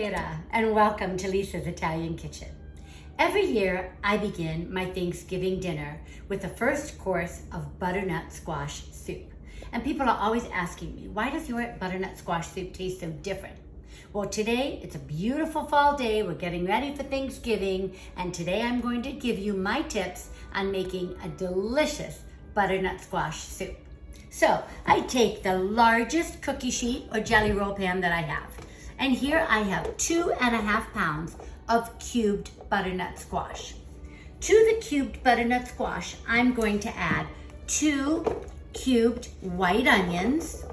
Buonasera and welcome to Lisa's Italian Kitchen. Every year I begin my Thanksgiving dinner with the first course of butternut squash soup. And people are always asking me, why does your butternut squash soup taste so different? Well, today it's a beautiful fall day. We're getting ready for Thanksgiving, and today I'm going to give you my tips on making a delicious butternut squash soup. So I take the largest cookie sheet or jelly roll pan that I have. And here I have 2.5 pounds of cubed butternut squash. To the cubed butternut squash, I'm going to add 2 cubed white onions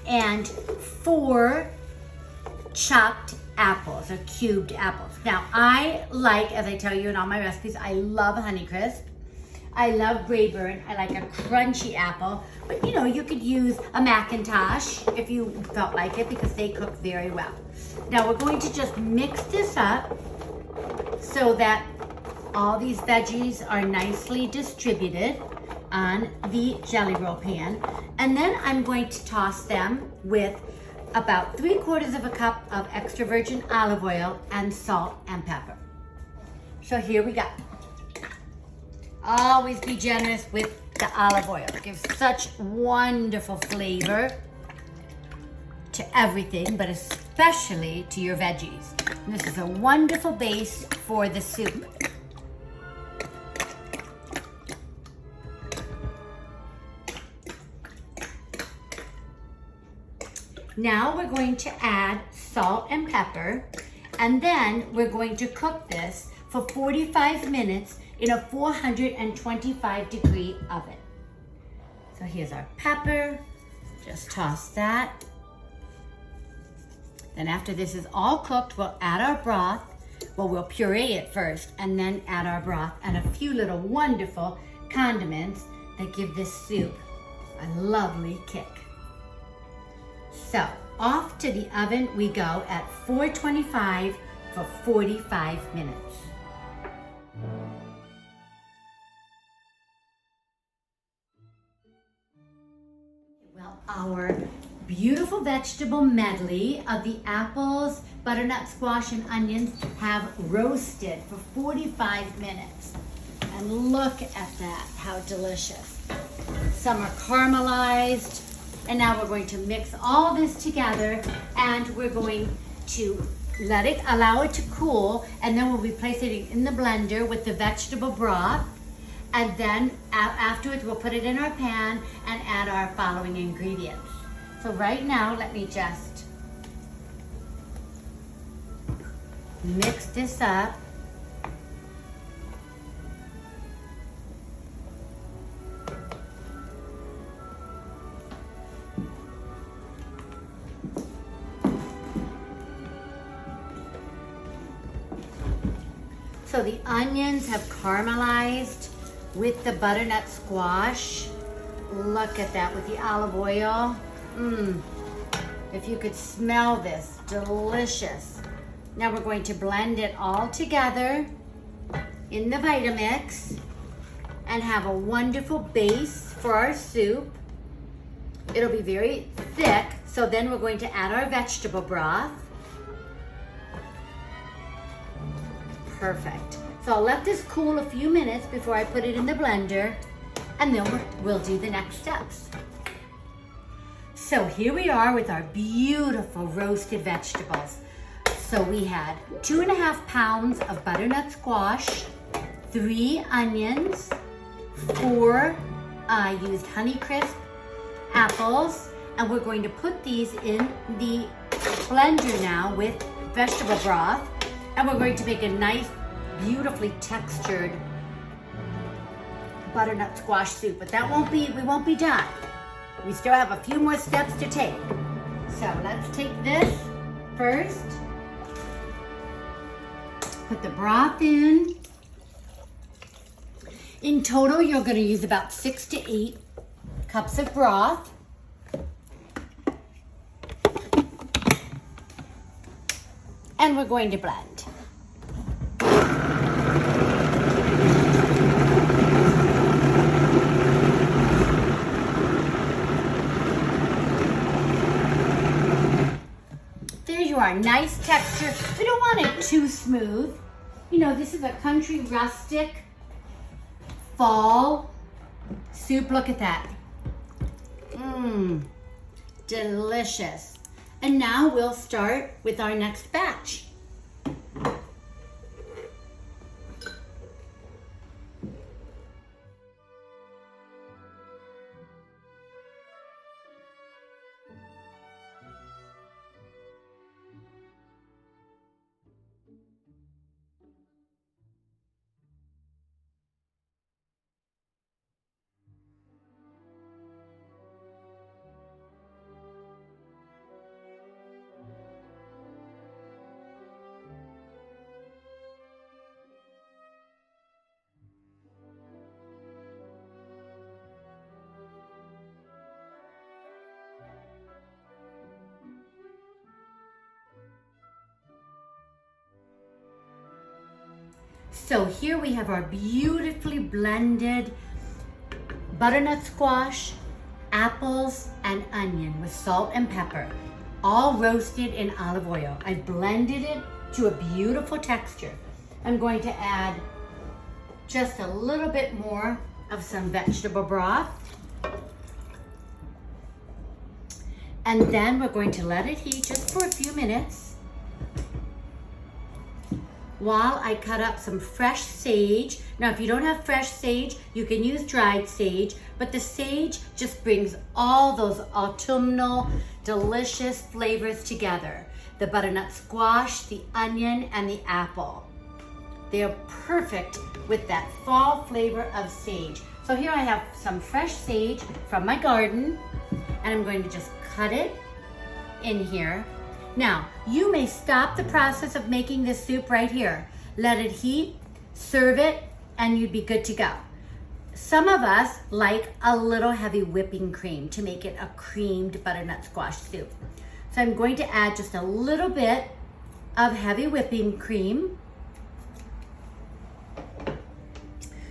and 4 chopped apples or cubed apples. Now I like, as I tell you in all my recipes, I love Honeycrisp. I love Grayburn. I like a crunchy apple, but you know, you could use a Macintosh if you felt like it because they cook very well. Now we're going to just mix this up so that all these veggies are nicely distributed on the jelly roll pan. And then I'm going to toss them with about 3/4 cup of extra virgin olive oil and salt and pepper. So here we go. Always be generous with the olive oil. It gives such wonderful flavor to everything, but especially to your veggies. And this is a wonderful base for the soup. Now we're going to add salt and pepper, and then we're going to cook this for 45 minutes in a 425-degree oven. So here's our pepper. Just toss that. Then after this is all cooked, we'll add our broth. Well, we'll puree it first and then add our broth and a few little wonderful condiments that give this soup a lovely kick. So off to the oven we go at 425 for 45 minutes. Well, our beautiful vegetable medley of the apples, butternut squash, and onions have roasted for 45 minutes. And look at that, how delicious. Some are caramelized. And now we're going to mix all this together, and we're going to allow it to cool, and then we'll be placing it in the blender with the vegetable broth. And then afterwards, we'll put it in our pan and add our following ingredients. So right now, let me just mix this up. So the onions have caramelized with the butternut squash. Look at that with the olive oil. If you could smell this, delicious. Now we're going to blend it all together in the Vitamix and have a wonderful base for our soup. It'll be very thick, so then we're going to add our vegetable broth. Perfect. So I'll let this cool a few minutes before I put it in the blender, and then we'll do the next steps. So here we are with our beautiful roasted vegetables. So we had 2.5 pounds of butternut squash, 3 onions, 4 I used Honeycrisp apples, and we're going to put these in the blender now with vegetable broth. And we're going to make a nice, beautifully textured butternut squash soup. But we won't be done. We still have a few more steps to take. So let's take this first. Put the broth in. In total, you're going to use about 6 to 8 cups of broth. And we're going to blend. more. Nice texture. We don't want it too smooth. You know, this is a country rustic fall soup. Look at that. Mmm, delicious. And now we'll start with our next batch. So here we have our beautifully blended butternut squash, apples, and onion with salt and pepper, all roasted in olive oil. I blended it to a beautiful texture. I'm going to add just a little bit more of some vegetable broth. And then we're going to let it heat just for a few minutes while I cut up some fresh sage. Now, if you don't have fresh sage, you can use dried sage, but the sage just brings all those autumnal, delicious flavors together. The butternut squash, the onion, and the apple. They are perfect with that fall flavor of sage. So here I have some fresh sage from my garden, and I'm going to just cut it in here. Now, you may stop the process of making this soup right here. Let it heat, serve it, and you'd be good to go. Some of us like a little heavy whipping cream to make it a creamed butternut squash soup. So I'm going to add just a little bit of heavy whipping cream.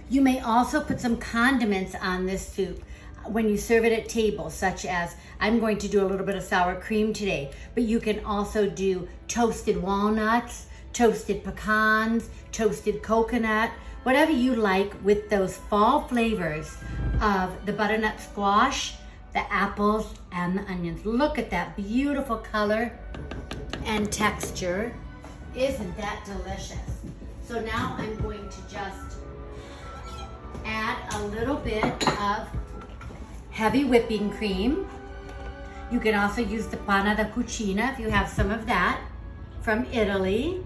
You may also put some condiments on this soup when you serve it at table, such as, I'm going to do a little bit of sour cream today, but you can also do toasted walnuts, toasted pecans, toasted coconut, whatever you like with those fall flavors of the butternut squash, the apples, and the onions. Look at that beautiful color and texture. Isn't that delicious? So now I'm going to just add a little bit of heavy whipping cream. You can also use the panna da cucina if you have some of that from Italy.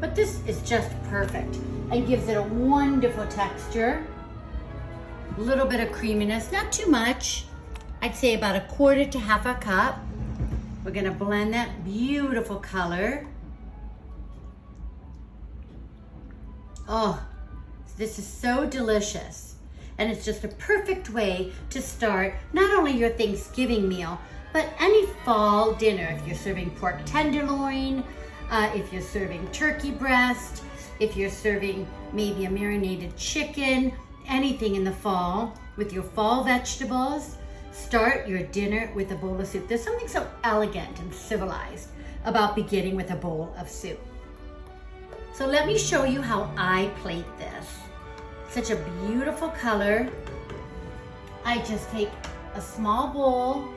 But this is just perfect and gives it a wonderful texture. A little bit of creaminess, not too much. I'd say about a quarter to half a cup. We're gonna blend that beautiful color. Oh, this is so delicious. And it's just a perfect way to start not only your Thanksgiving meal, but any fall dinner. If you're serving pork tenderloin, if you're serving turkey breast, if you're serving maybe a marinated chicken, anything in the fall with your fall vegetables, start your dinner with a bowl of soup. There's something so elegant and civilized about beginning with a bowl of soup. So let me show you how I plate this. Such a beautiful color. I just take a small bowl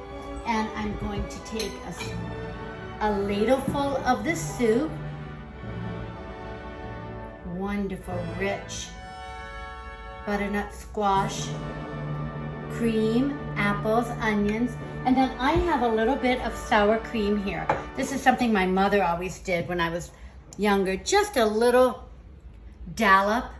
and I'm going to take a ladleful of the soup. Wonderful, rich butternut squash, cream, apples, onions, and then I have a little bit of sour cream here. This is something my mother always did when I was younger. Just a little dollop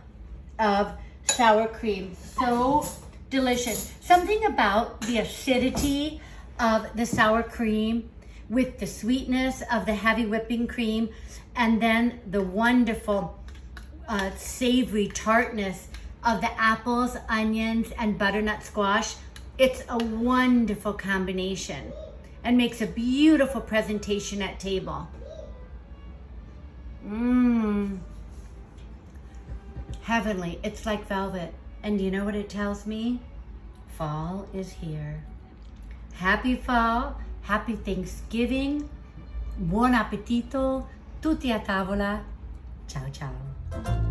of sour cream. So delicious. Something about the acidity of the sour cream with the sweetness of the heavy whipping cream, and then the wonderful savory tartness of the apples, onions, and butternut squash. It's a wonderful combination and makes a beautiful presentation at table. Heavenly. It's like velvet. And you know what it tells me? Fall is here. Happy fall. Happy Thanksgiving. Buon appetito, tutti a tavola. Ciao ciao.